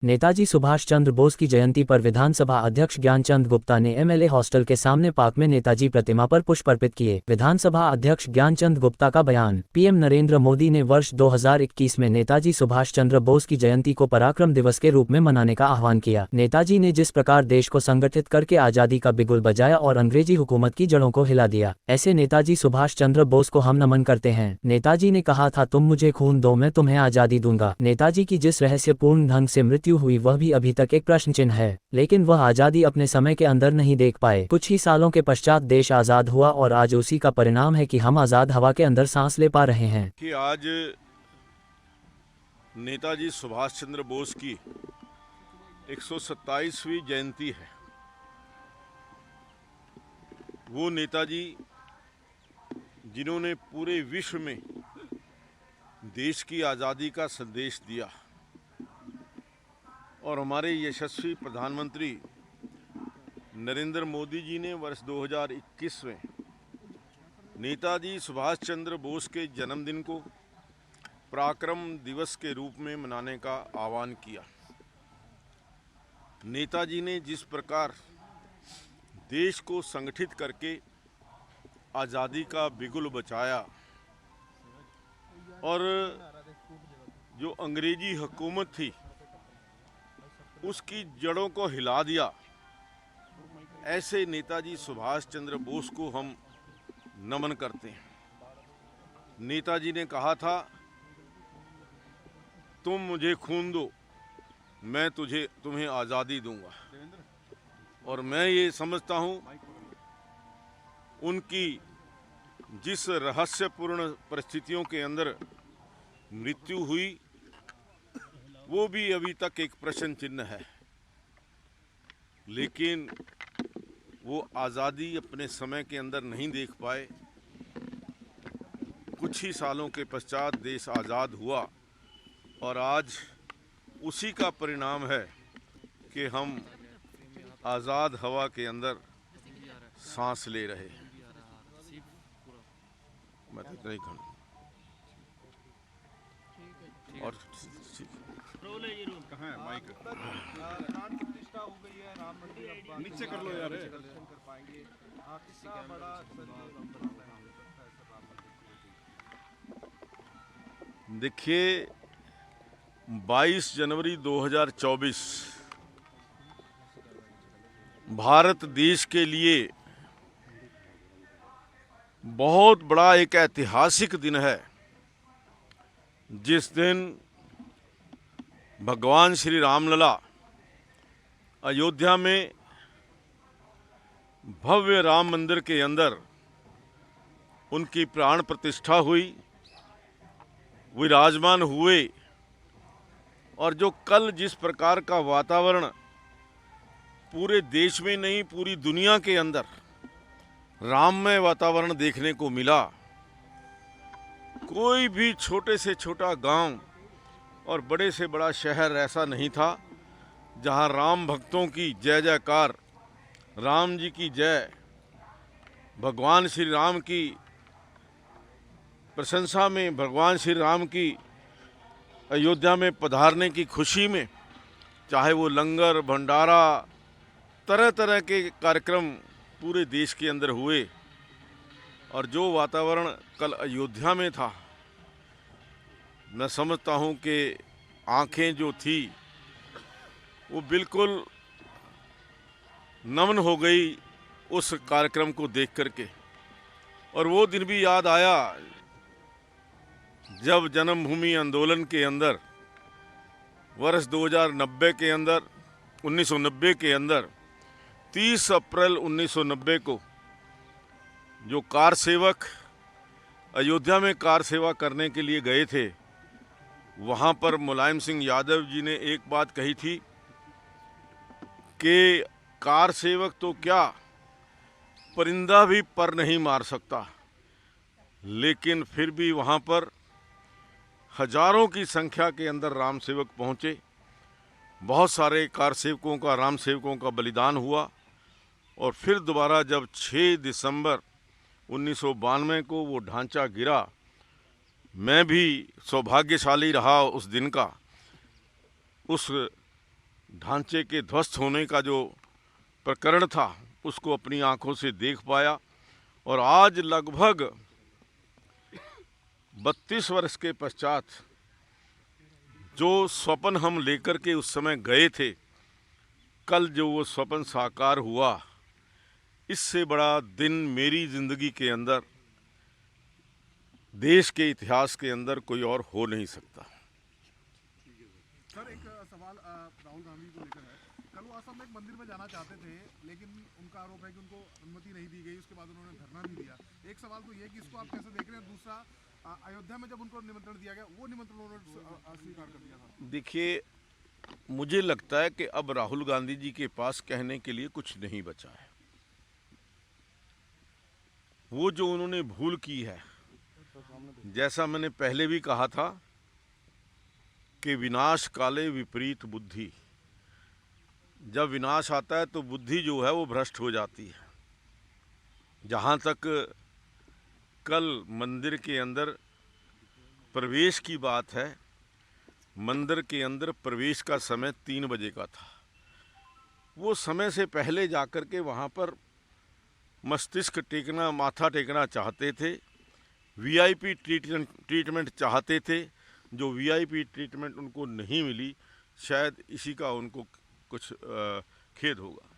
नेताजी सुभाष चंद्र बोस की जयंती पर विधानसभा अध्यक्ष ज्ञानचंद गुप्ता ने एमएलए हॉस्टल के सामने पार्क में नेताजी प्रतिमा पर पुष्प अर्पित किए। विधानसभा अध्यक्ष ज्ञानचंद गुप्ता का बयान। पीएम नरेंद्र मोदी ने वर्ष 2021 में नेताजी सुभाष चंद्र बोस की जयंती को पराक्रम दिवस के रूप में मनाने का आह्वान किया। नेताजी ने जिस प्रकार देश को संगठित करके आजादी का बिगुल बजाया और अंग्रेजी हुकूमत की जड़ों को हिला दिया, ऐसे नेताजी सुभाष चंद्र बोस को हम नमन करते हैं। नेताजी ने कहा था, तुम मुझे खून दो, मैं तुम्हें आजादी दूंगा। नेताजी की जिस रहस्यपूर्ण ढंग से मृत्यु हुई वह भी अभी तक एक प्रश्न चिन्ह है, लेकिन वह आजादी अपने समय के अंदर नहीं देख पाए। कुछ ही सालों के पश्चात देश आजाद हुआ और आज उसी का परिणाम है कि हम आजाद हवा के अंदर सांस ले पा रहे हैं। कि आज नेताजी सुभाष चंद्र बोस की 127वीं जयंती है। वो नेताजी जिन्होंने पूरे विश्व में देश की आज़ादी का संदेश दिया और हमारे यशस्वी प्रधानमंत्री नरेंद्र मोदी जी ने वर्ष 2021 में नेताजी सुभाष चंद्र बोस के जन्मदिन को पराक्रम दिवस के रूप में मनाने का आह्वान किया। नेताजी ने जिस प्रकार देश को संगठित करके आज़ादी का बिगुल बचाया और जो अंग्रेजी हुकूमत थी उसकी जड़ों को हिला दिया, ऐसे नेताजी सुभाष चंद्र बोस को हम नमन करते हैं। नेताजी ने कहा था, तुम मुझे खून दो, मैं तुम्हें आज़ादी दूंगा। और मैं ये समझता हूँ उनकी जिस रहस्यपूर्ण परिस्थितियों के अंदर मृत्यु हुई वो भी अभी तक एक प्रश्न चिन्ह है, लेकिन वो आज़ादी अपने समय के अंदर नहीं देख पाए। कुछ ही सालों के पश्चात देश आज़ाद हुआ और आज उसी का परिणाम है कि हम आज़ाद हवा के अंदर सांस ले रहे हैं। मैं तो इतना ही कहूँ। और कहाँ है माइक? प्राण प्रतिष्ठा हो गई है, राम मंदिर नीचे कर लो यार। कर पाएंगे कितना बड़ा देखिए, 22 जनवरी 2024 भारत देश के लिए बहुत बड़ा एक ऐतिहासिक दिन है, जिस दिन भगवान श्री रामलला अयोध्या में भव्य राम मंदिर के अंदर उनकी प्राण प्रतिष्ठा हुई, विराजमान हुए। और जो कल जिस प्रकार का वातावरण पूरे देश में नहीं पूरी दुनिया के अंदर राममय वातावरण देखने को मिला, कोई भी छोटे से छोटा गांव और बड़े से बड़ा शहर ऐसा नहीं था जहां राम भक्तों की जय जयकार, राम जी की जय, भगवान श्री राम की प्रशंसा में, भगवान श्री राम की अयोध्या में पधारने की खुशी में, चाहे वो लंगर भंडारा, तरह तरह के कार्यक्रम पूरे देश के अंदर हुए। और जो वातावरण कल अयोध्या में था, मैं समझता हूँ कि आंखें जो थी वो बिल्कुल नमन हो गई उस कार्यक्रम को देख करके। और वो दिन भी याद आया जब जन्मभूमि आंदोलन के अंदर वर्ष 2090 के अंदर 1990 के अंदर 30 अप्रैल 1990 को जो कार सेवक अयोध्या में कार सेवा करने के लिए गए थे, वहाँ पर मुलायम सिंह यादव जी ने एक बात कही थी कि कार सेवक तो क्या, परिंदा भी पर नहीं मार सकता। लेकिन फिर भी वहाँ पर हजारों की संख्या के अंदर राम सेवक पहुँचे। बहुत सारे कार सेवकों का, राम सेवकों का बलिदान हुआ। और फिर दोबारा जब 6 दिसंबर 1992 को वो ढांचा गिरा, मैं भी सौभाग्यशाली रहा उस दिन का। उस ढांचे के ध्वस्त होने का जो प्रकरण था उसको अपनी आंखों से देख पाया। और आज लगभग 32 वर्ष के पश्चात जो स्वप्न हम लेकर के उस समय गए थे, कल जो वो स्वप्न साकार हुआ, इससे बड़ा दिन मेरी ज़िंदगी के अंदर, देश के इतिहास के अंदर कोई और हो नहीं सकता। सर, एक सवाल राहुल गांधी को लेकर है। कल वो असम में एक मंदिर में जाना चाहते थे, लेकिन उनका आरोप है कि उनको अनुमति नहीं दी गई, उसके बाद उन्होंने धरना भी दिया। एक सवाल तो ये कि इसको आप कैसे देख रहे हैं? दूसरा, अयोध्या में जब उनको निमंत्रण दिया गया, वो निमंत्रण उन्होंने अस्वीकार कर दिया था। देखिए, मुझे लगता है कि अब राहुल गांधी जी के पास कहने के लिए कुछ नहीं बचा है। वो जो उन्होंने भूल की है, जैसा मैंने पहले भी कहा था कि विनाश काले विपरीत बुद्धि, जब विनाश आता है तो बुद्धि जो है वो भ्रष्ट हो जाती है। जहाँ तक कल मंदिर के अंदर प्रवेश की बात है, मंदिर के अंदर प्रवेश का समय 3 बजे का था। वो समय से पहले जाकर के वहाँ पर मस्तिष्क टेकना, माथा टेकना चाहते थे, वीआईपी ट्रीटमेंट चाहते थे। जो वीआईपी ट्रीटमेंट उनको नहीं मिली, शायद इसी का उनको कुछ खेद होगा।